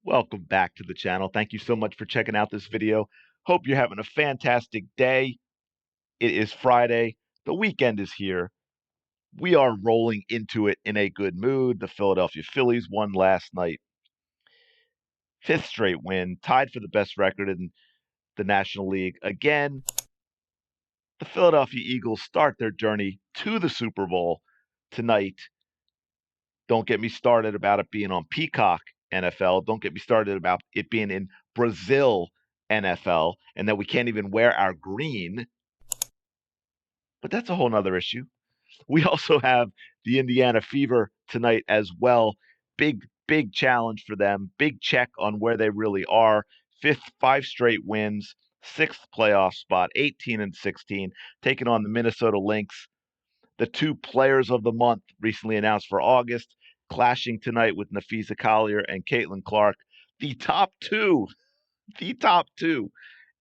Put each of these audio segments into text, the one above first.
Welcome back to the channel. Thank you so much for checking out this video. Hope you're having a fantastic day. It is Friday. The weekend is here. We are rolling into it in a good mood. The Philadelphia Phillies won last night. Fifth straight win, tied for the best record in the National League. Again, the Philadelphia Eagles start their journey to the Super Bowl tonight. Don't get me started about it being on Peacock NFL. Don't get me started about it being in Brazil NFL and that we can't even wear our green. But that's a whole nother issue. We also have the Indiana Fever tonight as well. Big challenge for them. Big check on where they really are. Five straight wins, sixth playoff spot, 18-16, taking on the Minnesota Lynx. The two players of the month recently announced for August, clashing tonight with Nafisa Collier and Caitlin Clark, the top two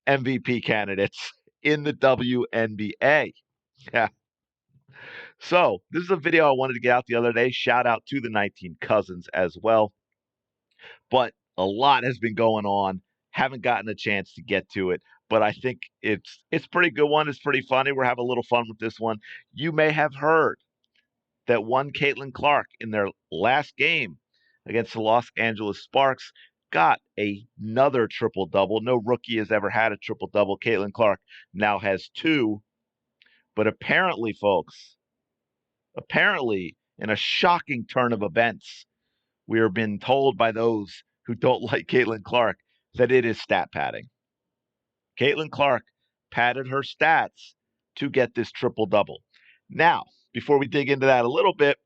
MVP candidates in the WNBA. Yeah. So this is a video I wanted to get out the other day. Shout out to the 19 Cousins as well. But a lot has been going on. Haven't gotten a chance to get to it, but I think it's pretty good one. It's pretty funny. We're having a little fun with this one. You may have heard that one Caitlin Clark in their last game against the Los Angeles Sparks got another triple-double. No rookie has ever had a triple-double. Caitlin Clark now has two. But apparently, folks, in a shocking turn of events, we are being told by those who don't like Caitlin Clark that it is stat padding. Caitlin Clark padded her stats to get this triple-double. Now, before we dig into that a little bit,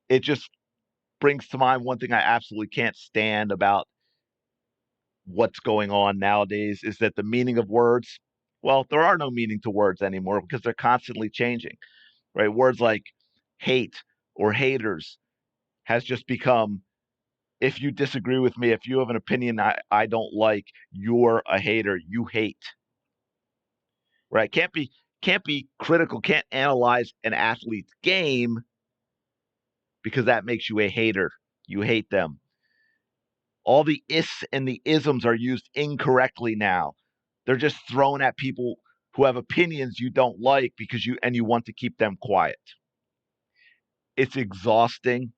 it just brings to mind one thing I absolutely can't stand about what's going on nowadays is that the meaning of words, well, there are no meaning to words anymore because they're constantly changing, right? Words like hate or haters has just become, if you disagree with me, if you have an opinion I don't like, you're a hater. You hate, right? Can't be critical, can't analyze an athlete's game because that makes you a hater. You hate them. All the ists and the isms are used incorrectly now. They're just thrown at people who have opinions you don't like because you want to keep them quiet. It's exhausting.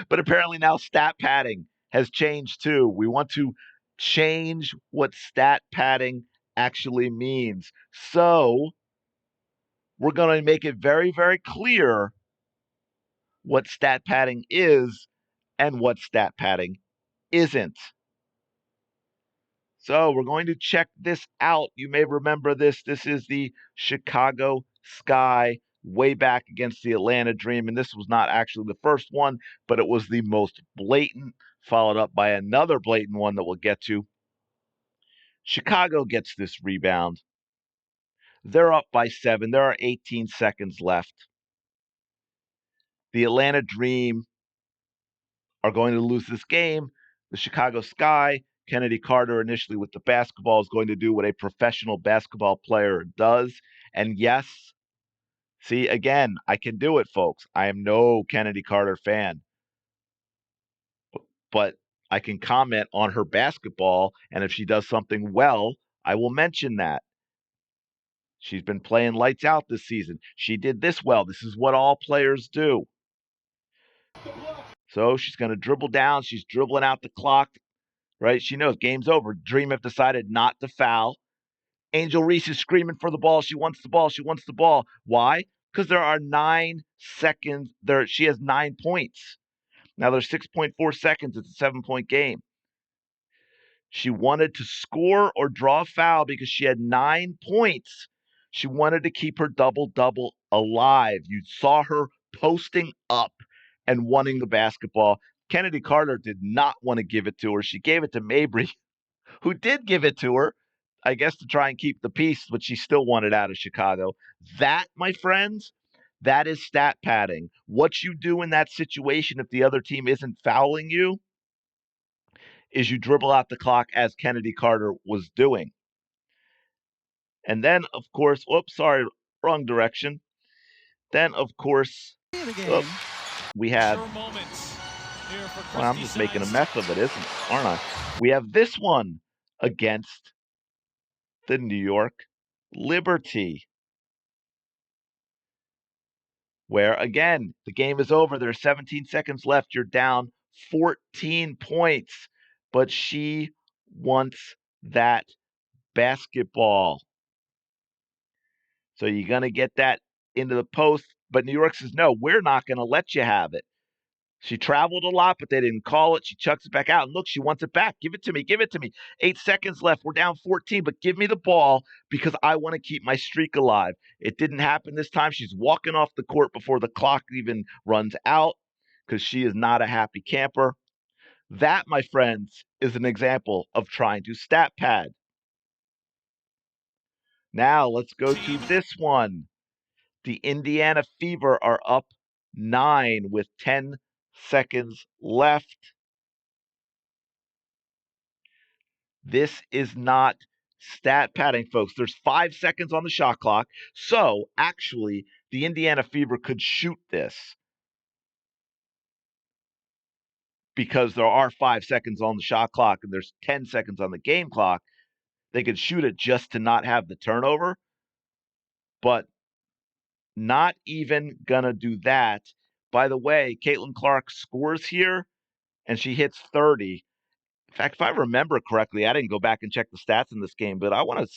But apparently now stat padding has changed too. We want to change what stat padding actually means. So we're going to make it very, very clear what stat padding is and what stat padding isn't. So we're going to check this out. You may remember this. This is the Chicago Sky way back against the Atlanta Dream. And this was not actually the first one, but it was the most blatant, followed up by another blatant one that we'll get to. Chicago gets this rebound. They're up by 7. There are 18 seconds left. The Atlanta Dream are going to lose this game. The Chicago Sky, Kennedy Carter initially with the basketball, is going to do what a professional basketball player does. And yes, see, again, I can do it, folks. I am no Kennedy Carter fan. But I can comment on her basketball, and if she does something well, I will mention that. She's been playing lights out this season. She did this well. This is what all players do. So she's going to dribble down. She's dribbling out the clock, right? She knows game's over. Dream have decided not to foul. Angel Reese is screaming for the ball. She wants the ball. She wants the ball. Why? Because there are 9 seconds. She has 9 points. Now there's 6.4 seconds. It's a 7-point game. She wanted to score or draw a foul because she had 9 points. She wanted to keep her double-double alive. You saw her posting up and wanting the basketball. Kennedy Carter did not want to give it to her. She gave it to Mabry, who did give it to her, I guess to try and keep the peace, but she still wanted out of Chicago. That, my friends, that is stat padding. What you do in that situation if the other team isn't fouling you is you dribble out the clock as Kennedy Carter was doing. And then, of course, oops, sorry, wrong direction. Then, of course, we have Well, I'm just making a mess of it, aren't I? We have this one against the New York Liberty, where again, the game is over. There's 17 seconds left. You're down 14 points, but she wants that basketball. So you're going to get that into the post. But New York says, no, we're not going to let you have it. She traveled a lot, but they didn't call it. She chucks it back out. And look, she wants it back. Give it to me. Give it to me. 8 seconds left. We're down 14, but give me the ball because I want to keep my streak alive. It didn't happen this time. She's walking off the court before the clock even runs out because she is not a happy camper. That, my friends, is an example of trying to stat pad. Now let's go to this one. The Indiana Fever are up 9 with 10 seconds left. This is not stat padding, folks. There's 5 seconds on the shot clock. So actually, the Indiana Fever could shoot this because there are 5 seconds on the shot clock and there's 10 seconds on the game clock. They could shoot it just to not have the turnover, but not even going to do that. By the way, Caitlin Clark scores here and she hits 30. In fact, if I remember correctly, I didn't go back and check the stats in this game, but I want to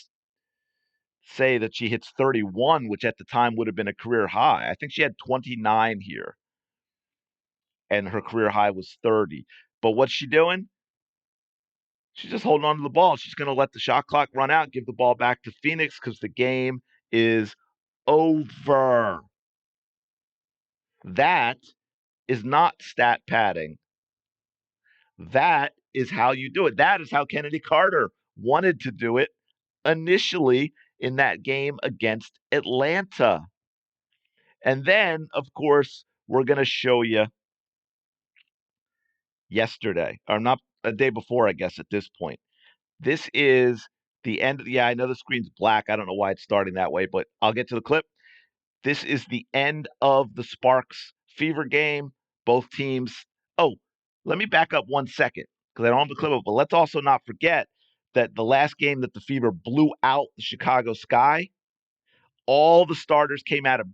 say that she hits 31, which at the time would have been a career high. I think she had 29 here, and her career high was 30. But what's she doing? She's just holding on to the ball. She's going to let the shot clock run out, give the ball back to Phoenix because the game is over. That is not stat padding. That is how you do it. That is how Kennedy Carter wanted to do it initially in that game against Atlanta. And then, of course, we're going to show you yesterday, or not a day before, I guess, at this point. This is the end. Yeah, I know the screen's black. I don't know why it's starting that way, but I'll get to the clip. This is the end of the Sparks Fever game. Both teams. Oh, let me back up 1 second because I don't have the clip up, but let's also not forget that the last game that the Fever blew out the Chicago Sky, all the starters came out of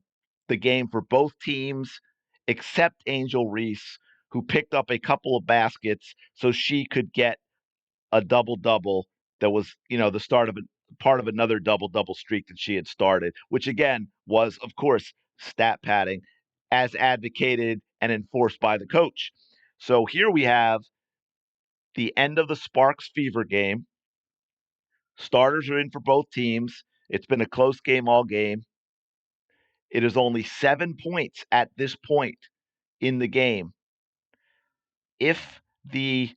the game for both teams except Angel Reese, who picked up a couple of baskets so she could get a double-double that was, the start of part of another double-double streak that she had started, which again was, of course, stat padding as advocated and enforced by the coach. So here we have the end of the Sparks Fever game. Starters are in for both teams. It's been a close game all game. It is only 7 points at this point in the game. If the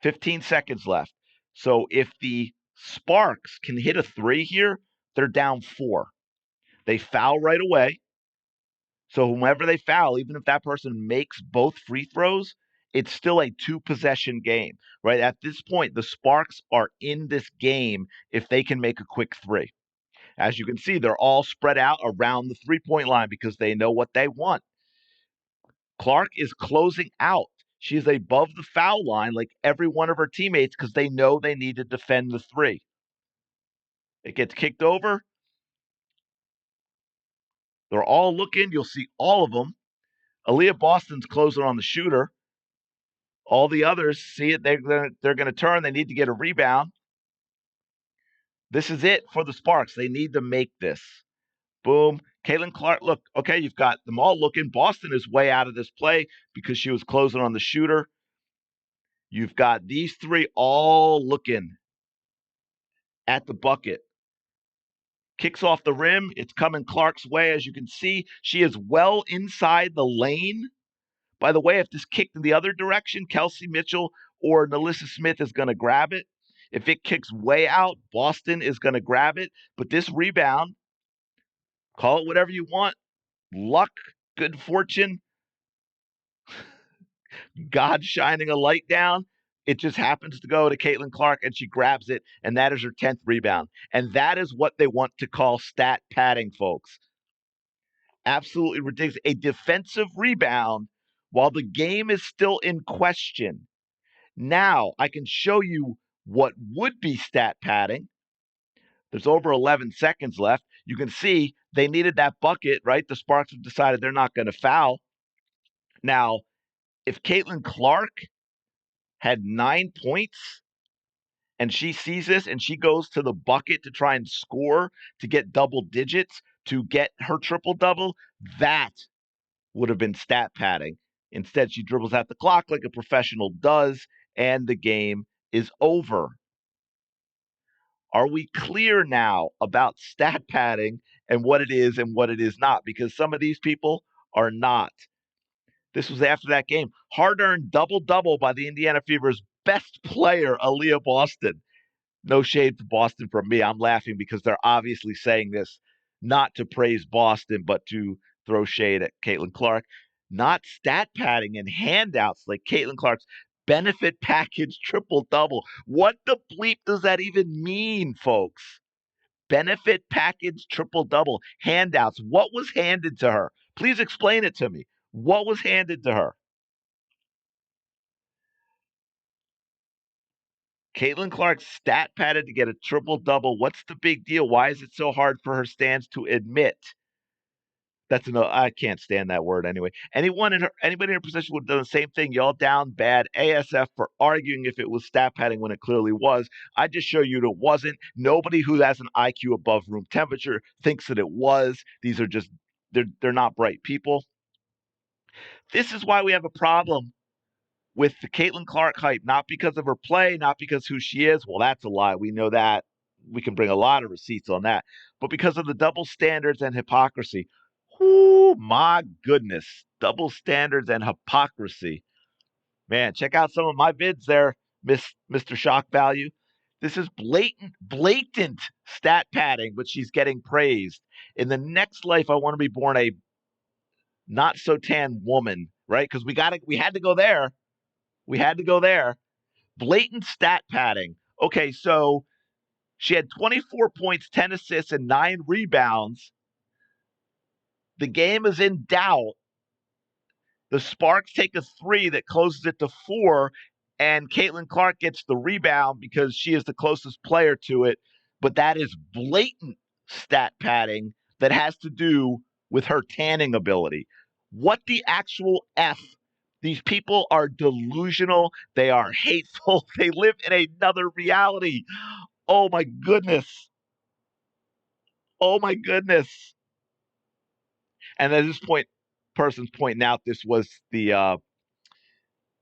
15 seconds left. So if the Sparks can hit a 3 here, they're down 4. They foul right away. So whomever they foul, even if that person makes both free throws, it's still a 2-possession game, right? At this point, the Sparks are in this game if they can make a quick 3. As you can see, they're all spread out around the 3-point line because they know what they want. Clark is closing out. She's above the foul line like every one of her teammates because they know they need to defend the 3. It gets kicked over. They're all looking. You'll see all of them. Aaliyah Boston's closing on the shooter. All the others see it. They're going to turn. They need to get a rebound. This is it for the Sparks. They need to make this. Boom. Caitlin Clark, look, okay, you've got them all looking. Boston is way out of this play because she was closing on the shooter. You've got these 3 all looking at the bucket. Kicks off the rim. It's coming Clark's way. As you can see, she is well inside the lane. By the way, if this kicked in the other direction, Kelsey Mitchell or Nalissa Smith is going to grab it. If it kicks way out, Boston is going to grab it. But this rebound, call it whatever you want, luck, good fortune, God shining a light down. It just happens to go to Caitlin Clark, and she grabs it, and that is her 10th rebound. And that is what they want to call stat padding, folks. Absolutely ridiculous. A defensive rebound while the game is still in question. Now I can show you what would be stat padding. There's over 11 seconds left. You can see they needed that bucket, right? The Sparks have decided they're not going to foul. Now, if Caitlin Clark had 9 points and she sees this and she goes to the bucket to try and score to get double digits to get her triple double, that would have been stat padding. Instead, she dribbles out the clock like a professional does, and the game is over. Are we clear now about stat padding and what it is and what it is not? Because some of these people are not. This was after that game. Hard-earned double-double by the Indiana Fever's best player, Aaliyah Boston. No shade to Boston from me. I'm laughing because they're obviously saying this not to praise Boston, but to throw shade at Caitlin Clark. Not stat padding and handouts like Caitlin Clark's benefit package triple double. What the bleep does that even mean, folks? Benefit package triple double handouts. What was handed to her? Please explain it to me. What was handed to her? Caitlin Clark stat padded to get a triple double. What's the big deal? Why is it so hard for her stands to admit? That's another. I can't stand that word anyway. Anybody in her position would have done the same thing. Y'all down bad ASF for arguing if it was stat padding when it clearly was. I just show you that it wasn't. Nobody who has an IQ above room temperature thinks that it was. These are just they're not bright people. This is why we have a problem with the Caitlin Clark hype, not because of her play, not because who she is. Well, that's a lie. We know that. We can bring a lot of receipts on that. But because of the double standards and hypocrisy. Oh, my goodness. Double standards and hypocrisy. Man, check out some of my vids there, Mr. Shock Value. This is blatant stat padding, but she's getting praised. In the next life, I want to be born a not so tan woman, right? Because we had to go there. We had to go there. Blatant stat padding. Okay, so she had 24 points, 10 assists, and 9 rebounds. The game is in doubt. The Sparks take a 3 that closes it to 4, and Caitlin Clark gets the rebound because she is the closest player to it. But that is blatant stat padding that has to do with her tanning ability. What the actual F? These people are delusional. They are hateful. They live in another reality. Oh my goodness. Oh my goodness. And at this point, person's pointing out this was the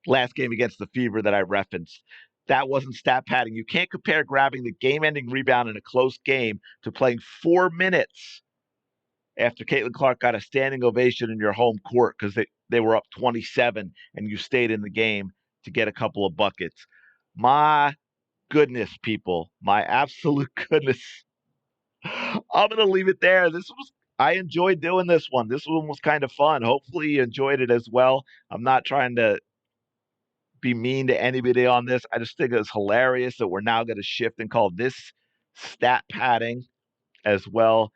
last game against the Fever that I referenced. That wasn't stat padding. You can't compare grabbing the game-ending rebound in a close game to playing 4 minutes after Caitlin Clark got a standing ovation in your home court because they were up 27 and you stayed in the game to get a couple of buckets. My goodness, people. My absolute goodness. I'm going to leave it there. I enjoyed doing this one. This one was kind of fun. Hopefully you enjoyed it as well. I'm not trying to be mean to anybody on this. I just think it's hilarious that we're now going to shift and call this stat padding as well.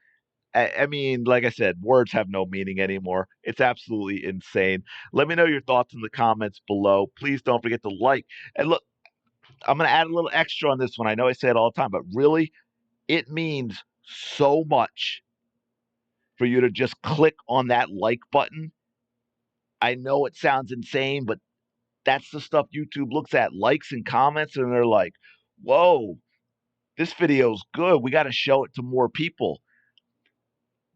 I mean, like I said, words have no meaning anymore. It's absolutely insane. Let me know your thoughts in the comments below. Please don't forget to like. And look, I'm going to add a little extra on this one. I know I say it all the time, but really, it means so much for you to just click on that like button. I know it sounds insane, but that's the stuff YouTube looks at, likes and comments, and they're like, whoa, this video's good. We got to show it to more people.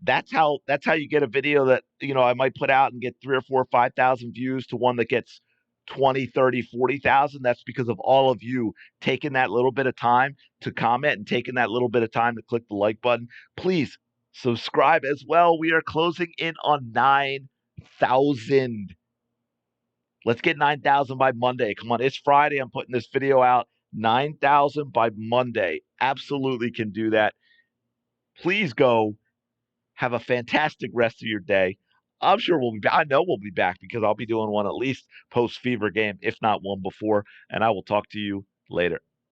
That's how you get a video that, I might put out and get 3 or 4 or 5,000 views to one that gets 20, 30, 40,000. That's because of all of you taking that little bit of time to comment and taking that little bit of time to click the like button. Please subscribe as well. We are closing in on 9,000. Let's get 9,000 by Monday. Come on, it's Friday. I'm putting this video out. 9,000 by Monday. Absolutely can do that. Please go have a fantastic rest of your day. I'm sure we'll be back. I know we'll be back because I'll be doing one at least post Fever game, if not one before. And I will talk to you later.